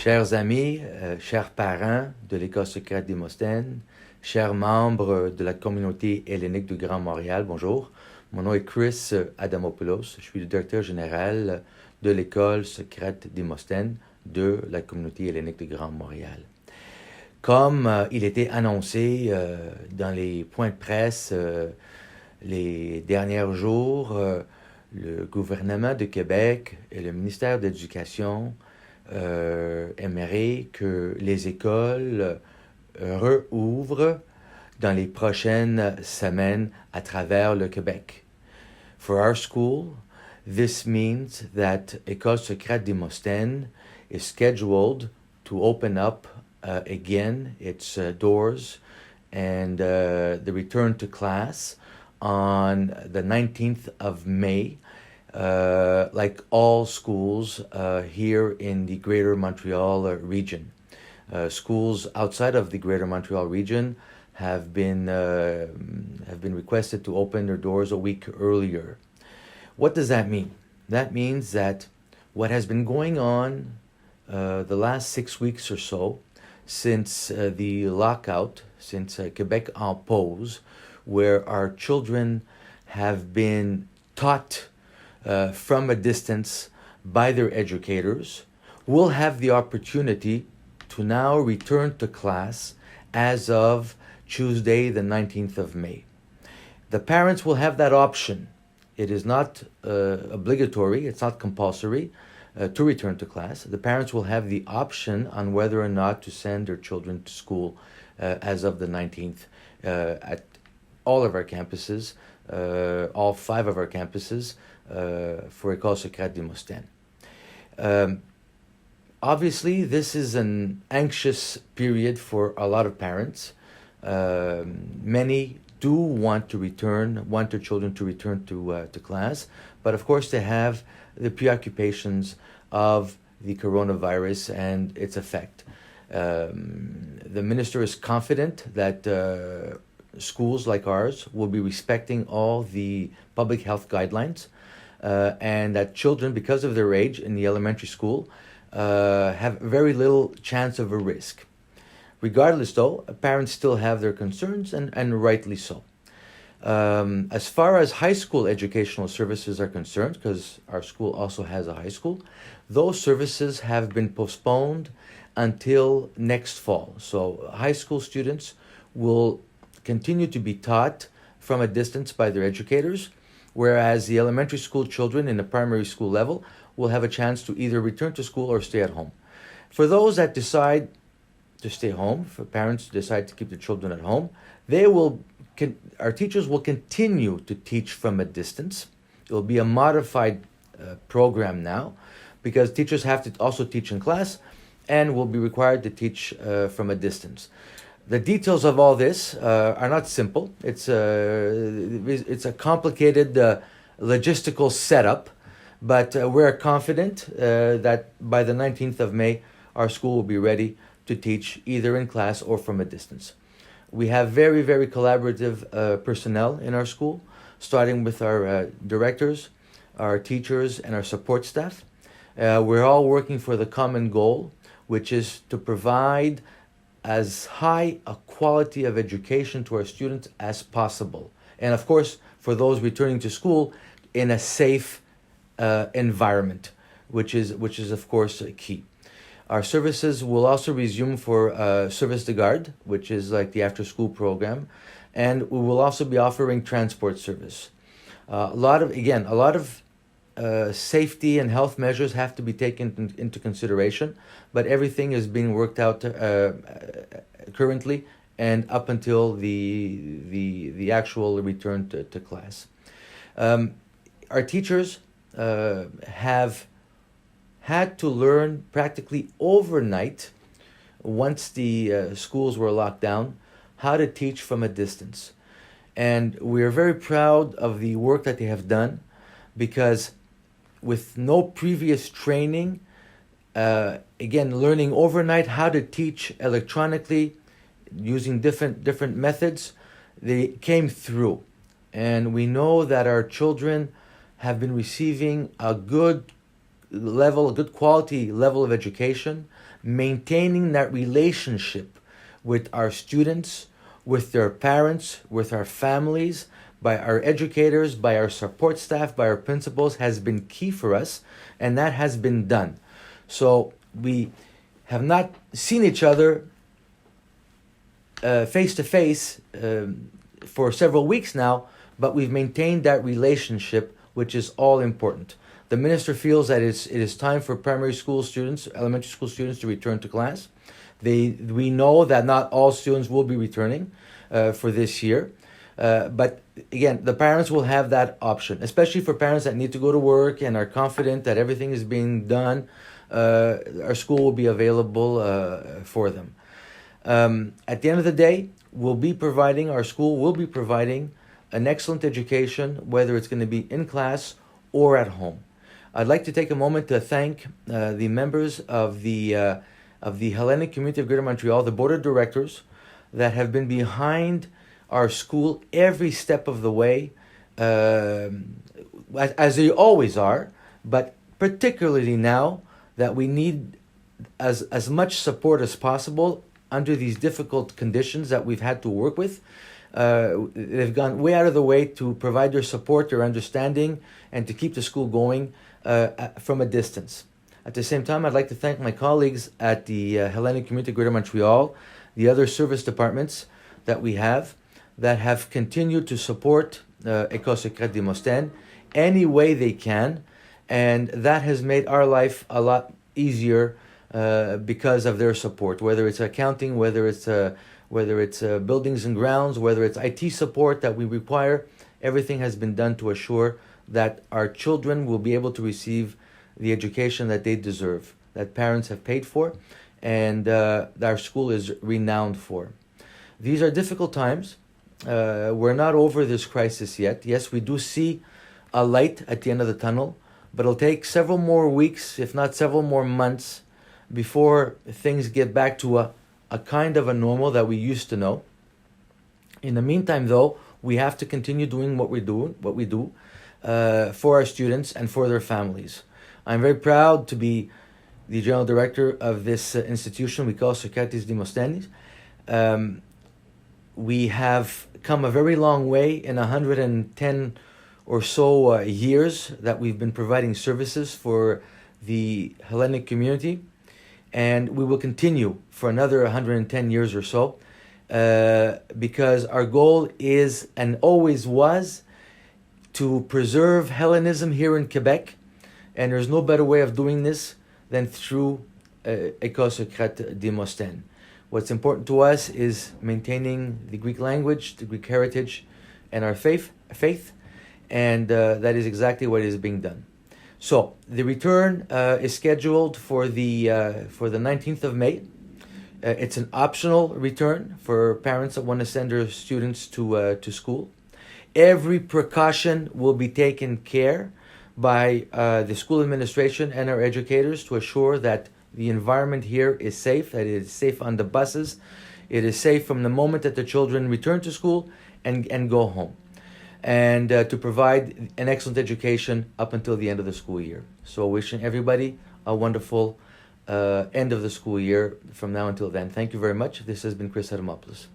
Chers amis, chers parents de l'école secrète Démosthène, chers membres de la communauté hellénique du Grand Montréal, bonjour. Mon nom est Chris Adamopoulos, je suis le directeur général de l'école secrète Démosthène de la communauté hellénique du Grand Montréal. Comme il était annoncé dans les points de presse les derniers jours, le gouvernement de Québec et le ministère de l'Éducation aimeraient que les écoles réouvrent dans les prochaines semaines à travers le Québec. For our school, this means that École secrète Démosthène is scheduled to open up again its doors and the return to class on the 19th of May, like all schools here in the Greater Montreal region. Schools outside of the Greater Montreal region have been requested to open their doors a week earlier. What does that mean? That means that what has been going on the last 6 weeks or so, since the lockout, since Quebec en pause, where our children have been taught from a distance by their educators, will have the opportunity to now return to class as of Tuesday, the 19th of May. The parents will have that option. It is not obligatory, it's not compulsory to return to class. The parents will have the option on whether or not to send their children to school as of the 19th at all of our campuses, all 5 of our campuses for École secrète Démosthène. Obviously, this is an anxious period for a lot of parents. Many do want their children to return to class, but of course they have the preoccupations of the coronavirus and its effect. The minister is confident that schools like ours will be respecting all the public health guidelines and that children, because of their age in the elementary school, have very little chance of a risk. Regardless, though, parents still have their concerns, and rightly so. As far as high school educational services are concerned, because our school also has a high school, those services have been postponed until next fall. So high school students will continue to be taught from a distance by their educators, whereas the elementary school children in the primary school level will have a chance to either return to school or stay at home. For those that decide to stay home, for parents who decide to keep their children at home, our teachers will continue to teach from a distance. It will be a modified program now, because teachers have to also teach in class and will be required to teach from a distance. The details of all this are not simple. It's a complicated logistical setup, but we're confident that by the 19th of May, our school will be ready to teach either in class or from a distance. We have very, very collaborative personnel in our school, starting with our directors, our teachers, and our support staff. We're all working for the common goal, which is to provide as high a quality of education to our students as possible. And of course, for those returning to school, in a safe environment, which is of course key. Our services will also resume for Service de Garde, which is like the after-school program, and we will also be offering transport service. A lot of safety and health measures have to be taken into consideration, but everything is being worked out currently and up until the actual return to class. Our teachers have had to learn practically overnight, once the schools were locked down, how to teach from a distance. And we are very proud of the work that they have done, because with no previous training, again, learning overnight how to teach electronically using different methods, they came through. And we know that our children have been receiving a good quality level of education. maintaining that relationship with our students, with their parents, with our families, by our educators, by our support staff, by our principals has been key for us, and that has been done. So we have not seen each other face to face for several weeks now, but we've maintained that relationship, which is all important. The minister feels that it is time for primary school students, elementary school students to return to class. We know that not all students will be returning for this year. But again, the parents will have that option, especially for parents that need to go to work and are confident that everything is being done. Our school will be available for them. At the end of the day, our school will be providing an excellent education, whether it's going to be in class or at home. I'd like to take a moment to thank the members of the Hellenic community of Greater Montreal, the board of directors, that have been behind our school every step of the way, as they always are, but particularly now that we need as much support as possible under these difficult conditions that we've had to work with. They've gone way out of the way to provide their support, their understanding, and to keep the school going from a distance. At the same time, I'd like to thank my colleagues at the Hellenic Community of Greater Montreal, the other service departments that we have, that have continued to support École Secrète Demosthène any way they can, and that has made our life a lot easier because of their support, whether it's accounting, whether it's buildings and grounds, whether it's IT support that we require. Everything has been done to assure that our children will be able to receive the education that they deserve, that parents have paid for, and our school is renowned for. These are difficult times. We're not over this crisis yet. Yes, we do see a light at the end of the tunnel, but it'll take several more weeks, if not several more months, before things get back to a kind of a normal that we used to know. In the meantime, though, we have to continue doing what we do for our students and for their families. I'm very proud to be the general director of this institution we call Secrètes Demosthenes. We have come a very long way in 110 or so years that we've been providing services for the Hellenic community, and we will continue for another 110 years or so because our goal is and always was to preserve Hellenism here in Quebec, and there's no better way of doing this than through École Secrète Demosthène. What's important to us is maintaining the Greek language, the Greek heritage, and our faith, and that is exactly what is being done. So the return is scheduled for the 19th of May. It's an optional return for parents that want to send their students to school. Every precaution will be taken care by the school administration and our educators to assure that the environment here is safe, that it is safe on the buses, it is safe from the moment that the children return to school and go home, and to provide an excellent education up until the end of the school year. So wishing everybody a wonderful end of the school year from now until then. Thank you very much. This has been Chris Adamopoulos.